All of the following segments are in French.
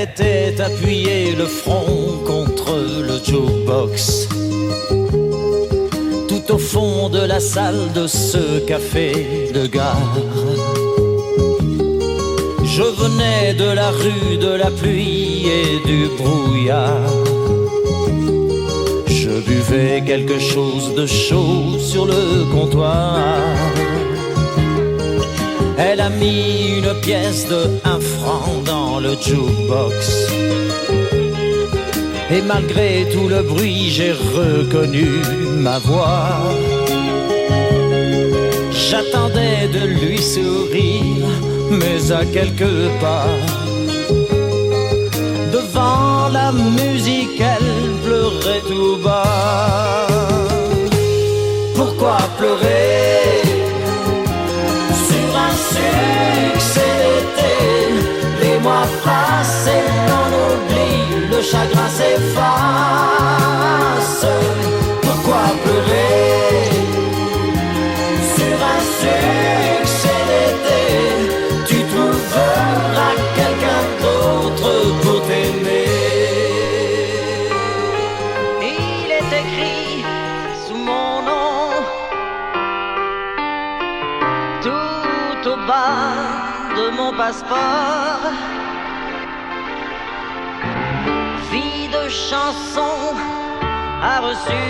était appuyée le front contre le jukebox. Tout au fond de la salle de ce café de gare. Je venais de la rue de la pluie et du brouillard. Je buvais quelque chose de chaud sur le comptoir. Elle a mis une pièce de 1 franc dans le jukebox. Et malgré tout le bruit, j'ai reconnu ma voix. J'attendais de lui sourire, mais à quelques pas. Devant la musique, elle pleurait tout bas. Pourquoi pleurer sur un succès d'été? Les mois passent et l'on oublie, le chagrin s'efface. Pourquoi pleurer sur un succès d'été? Tu trouveras quelqu'un d'autre pour t'aimer. Il est écrit sous mon nom, tout au bas de mon passeport. Vie de chanson a reçu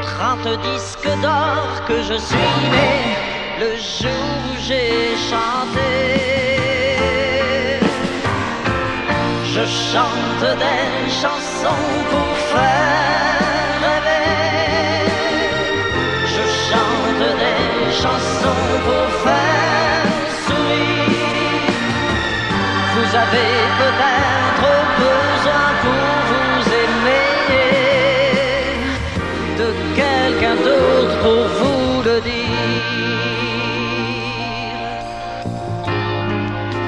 30 disques d'or que je suis né le jour où j'ai chanté. Je chante des chansons pour faire rêver. Je chante des chansons pour faire sourire. Vous avez peut-être besoin pour vous aimer de quelqu'un d'autre pour vous le dire.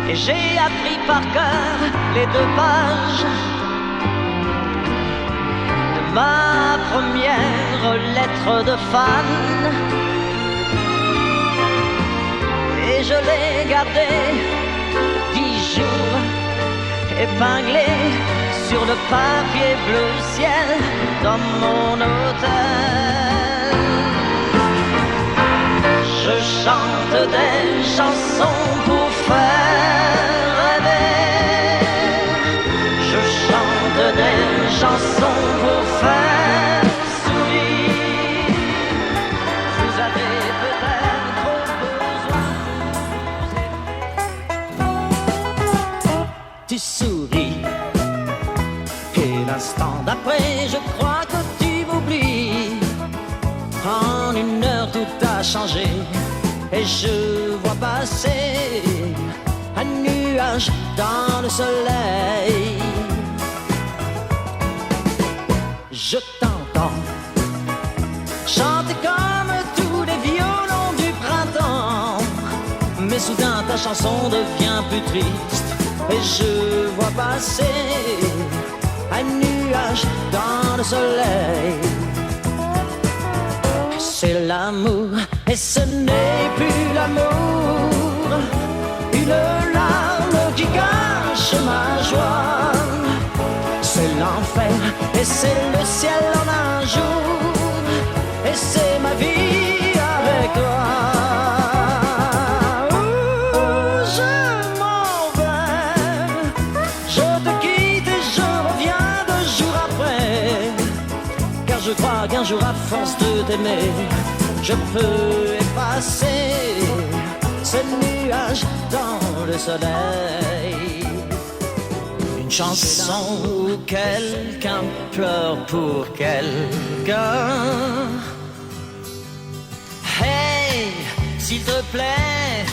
Et j'ai appris par cœur les 2 pages de ma première lettre de fan. Et je l'ai gardée 10 jours épinglée sur le papier bleu ciel dans mon hôtel. Je chante des chansons pour faire rêver. Je chante des chansons pour faire sourire. Vous avez peut-être besoin de vous aimer. Tu souris et l'instant d'après je crois que tu m'oublies. En 1 heure tout a changé et je vois passer un nuage dans le soleil. Je t'entends chanter comme tous les violons du printemps. Mais soudain ta chanson devient plus triste et je vois passer un nuage dans le soleil. C'est l'amour et ce n'est plus l'amour. Une larme qui cache ma joie. C'est l'enfer et c'est le ciel en un jour. Et c'est ma vie avec toi. Je m'en vais, je te quitte et je reviens 2 jours après. Car je crois qu'un jour à force de t'aimer, je peux effacer ce nuage dans le soleil. Une chanson où quelqu'un pleure pour quelqu'un. Hey, s'il te plaît,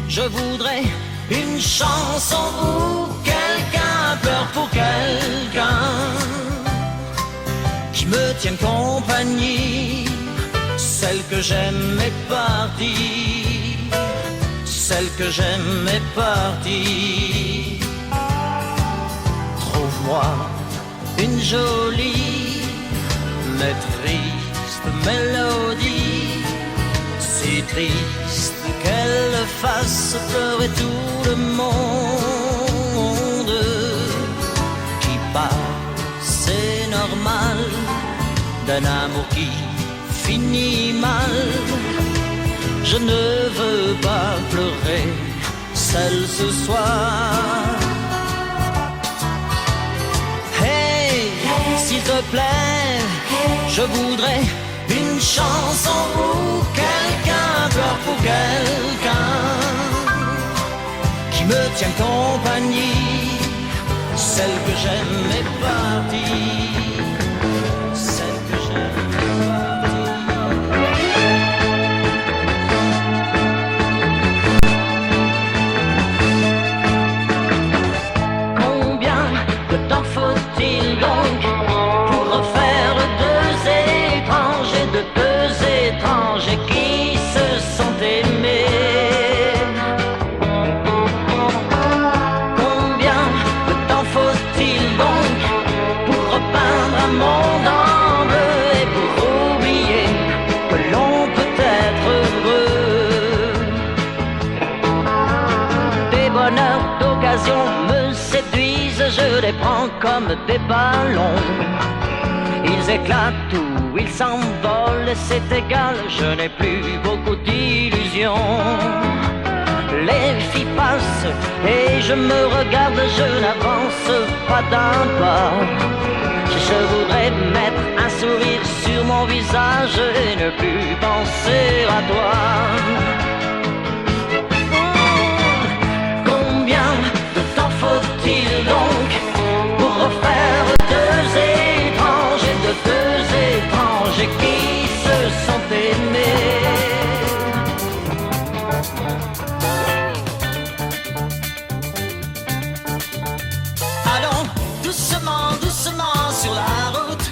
je voudrais une chanson où quelqu'un pleure pour quelqu'un, qui me tienne compagnie. Celle que j'aime est partie, celle que j'aime est partie. Trouve-moi une jolie mais triste mélodie, si triste qu'elle fasse pleurer tout le monde. d'un amour qui finit mal. Je ne veux pas pleurer seul ce soir. Hey, s'il te plaît, je voudrais une chanson où quelqu'un pleure pour quelqu'un qui me tienne compagnie. Celle que j'aime est partie. Celle que j'aime est partie. Combien de temps faut-il donc pour refaire de deux étrangers qui se sont aimés? Combien de temps faut-il donc pour repeindre un monde en bleu et pour oublier que l'on peut être heureux? Des bonheurs d'occasion me séduisent, je les prends comme des ballons. Ils éclatent ou ils s'envolent et c'est égal, je n'ai plus beaucoup d'illusions. Les filles passent et je me regarde, je n'avance pas d'un pas. Je voudrais mettre un sourire sur mon visage et ne plus penser à toi. Combien de temps faut-il donc pour refaire deux étrangers qui se sont aimés? Allons doucement, doucement sur la route.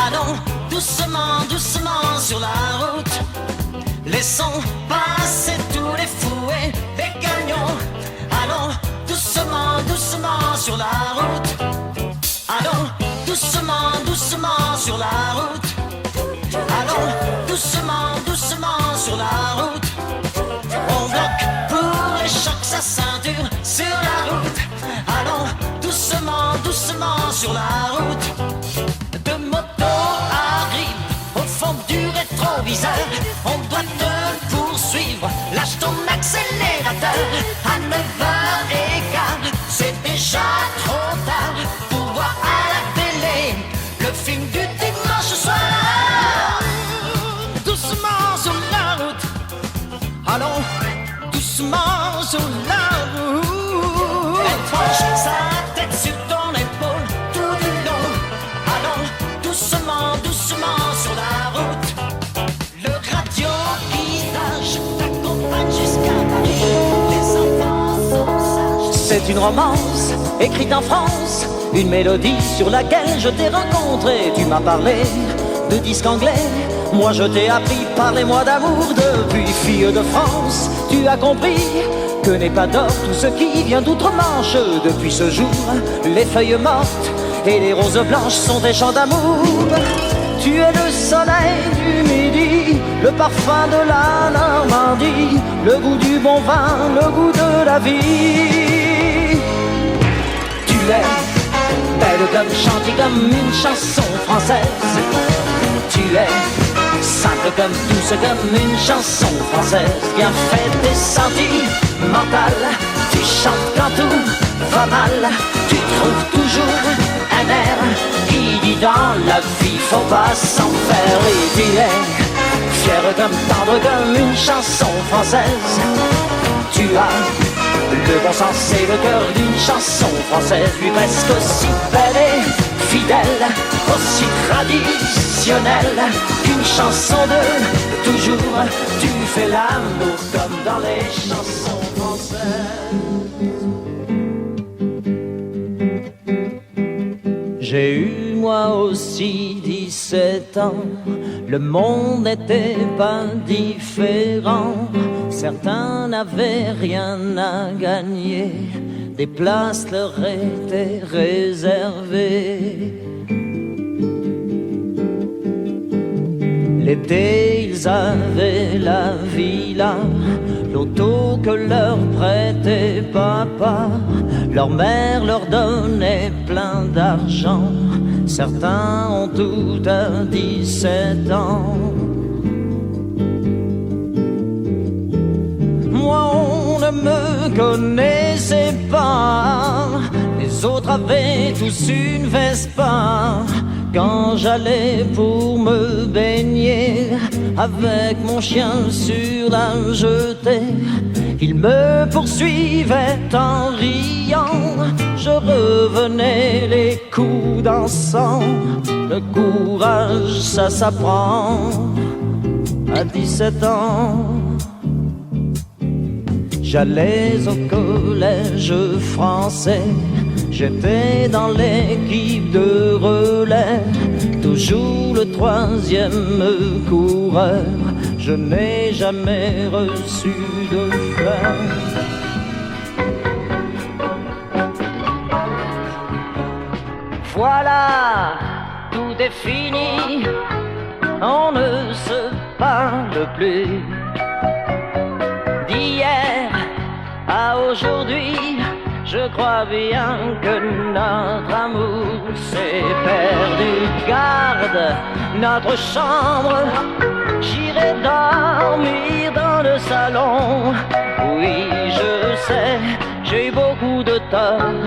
Allons doucement, doucement sur la route. Laissons passer tous les fous et les gagnants. Allons doucement, doucement sur la route. Allons doucement, doucement sur la route. Allons doucement, doucement sur la route. On bloque pour les chocs sa ceinture sur la route. Allons doucement, doucement sur la route. Deux motos arrivent au fond du rétroviseur. On doit te poursuivre, lâche ton accélérateur. À 9h15, c'est déjà trop tard pour voir à la télé le film du dimanche soir. Doucement sur la route. Allons doucement sur la route. Elle penche sa tête sur ton épaule tout du long. Allons doucement, doucement sur la route. Le radio-guidage t'accompagne jusqu'à Paris. Les enfants sont sages. C'est une romance écrite en France, une mélodie sur laquelle je t'ai rencontré. Tu m'as parlé de disques anglais, moi je t'ai appris, parlez-moi d'amour. Depuis fille de France, tu as compris que n'est pas d'or tout ce qui vient d'outre-Manche. Depuis ce jour, les feuilles mortes et les roses blanches sont des chants d'amour. Tu es le soleil du midi, le parfum de la Normandie, le goût du bon vin, le goût de la vie. Tu es belle comme chantée comme une chanson française. Tu es simple comme douce comme une chanson française. Bien faite et sentimentale, tu chantes quand tout va mal. Tu trouves toujours un air qui dit dans la vie faut pas s'en faire. Et tu es fière comme tendre comme une chanson française. Tu as le bon sens et le cœur d'une chanson française. Lui presque aussi belle et fidèle, aussi traditionnelle qu'une chanson de toujours. Tu fais l'amour comme dans les chansons françaises. J'ai eu moi aussi 17 ans, le monde n'était pas différent. Certains n'avaient rien à gagner, des places leur étaient réservées. L'été, ils avaient la villa, l'auto que leur prêtait papa. Leur mère leur donnait plein d'argent, Certains ont tout à 17 ans. Moi, on ne me connaissait pas. Les autres avaient tous une Vespa. Quand j'allais pour me baigner avec mon chien sur la jetée, il me poursuivait en riant. Je revenais les coups d'encens. Le courage, ça s'apprend à 17 ans. J'allais au collège français. J'étais dans l'équipe de relais, toujours le troisième coureur. Je n'ai jamais reçu de fleurs. Voilà, tout est fini, on ne se parle plus. D'hier à aujourd'hui, je crois bien que notre amour s'est perdu. Garde notre chambre, j'irai dormir dans le salon. Oui, je sais, j'ai eu beaucoup de tort,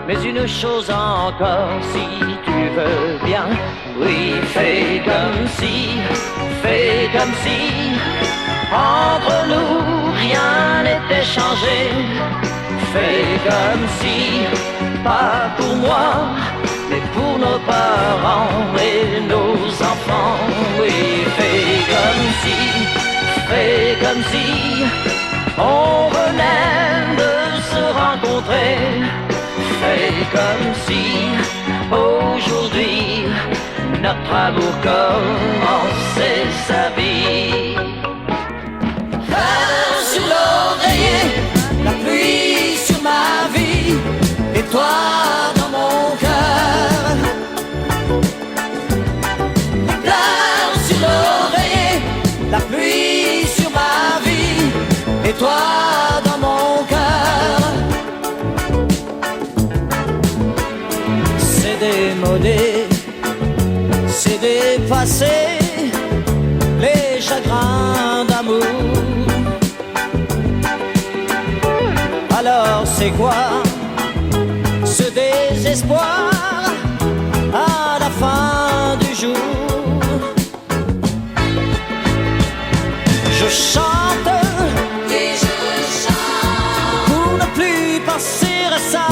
mais une chose encore, si tu veux bien. Oui, fais comme si, entre nous rien n'était changé. Fais comme si, pas pour moi, mais pour nos parents et nos enfants. Oui, fais comme si, on venait de se rencontrer. Fais comme si, aujourd'hui, notre amour commençait sa vie. Fleurs sur l'oreiller, la pluie sur ma vie, et toi dans mon cœur. Fleurs sur l'oreiller, la pluie sur ma vie, et toi dans mon cœur. C'est démodé, c'est dépassé, les chagrins d'amour. Alors c'est quoi ce désespoir à la fin du jour? Je chante, et je chante pour ne plus penser à ça.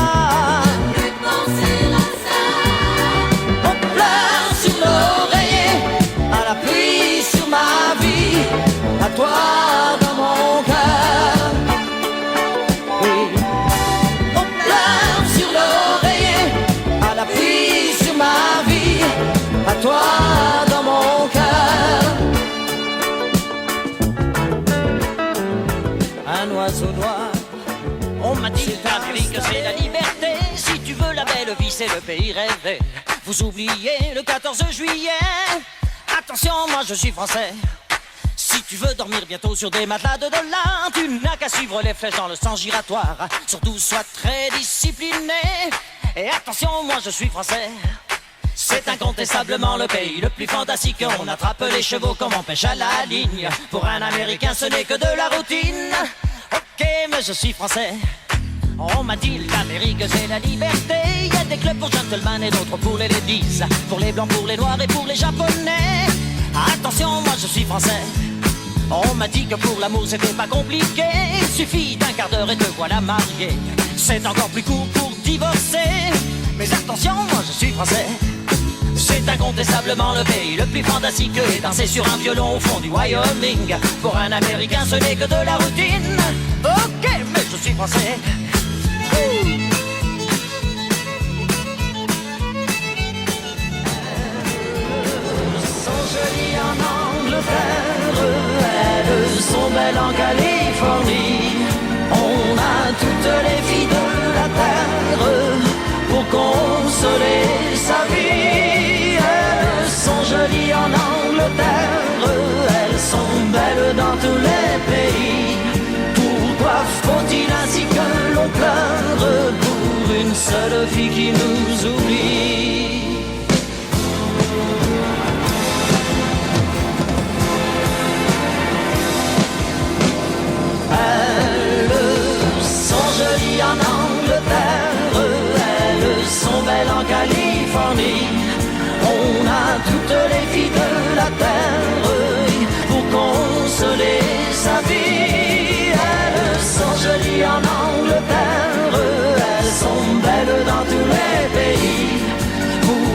On pleure sur l'oreiller, à la pluie sur ma vie, à toi dans mon cœur. On pleure sur l'oreiller, à la pluie sur ma vie, à toi dans mon cœur. Un oiseau noir, on m'a dit l'Amérique c'est la liberté. Si tu veux la belle vie c'est le pays rêvé. Vous oubliez le 14 juillet. Attention, moi je suis français. Si tu veux dormir bientôt sur des matelas de dollars, tu n'as qu'à suivre les flèches dans le sens giratoire. Surtout sois très discipliné. Et attention, moi je suis français. C'est incontestablement le pays le plus fantastique. On attrape les chevaux comme on pêche à la ligne. Pour un Américain ce n'est que de la routine. Ok, mais je suis français. On m'a dit l'Amérique c'est la liberté. Il y a des clubs pour gentlemen et d'autres pour les ladies. Pour les blancs, pour les noirs et pour les japonais. Attention, moi je suis français. On m'a dit que pour l'amour c'était pas compliqué. Il suffit d'un quart d'heure et te voilà marié. C'est encore plus court pour divorcer. Mais attention, moi je suis français. C'est incontestablement le pays le plus fantastique. Et danser sur un violon au fond du Wyoming. Pour un Américain ce n'est que de la routine. Ok, mais je suis français. Elles sont jolies en Angleterre, elles sont belles en Californie. On a toutes les filles de la terre pour consoler sa vie. Elles sont jolies en Angleterre, elles sont belles dans tous les pays. Pourquoi faut-il ainsi que l'on pleure pour une seule fille qui nous oublie?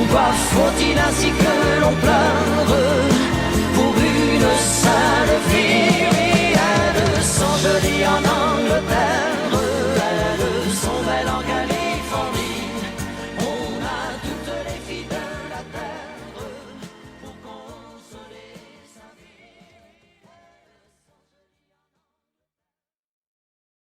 Pourquoi faut-il ainsi que l'on pleure pour une seule fille?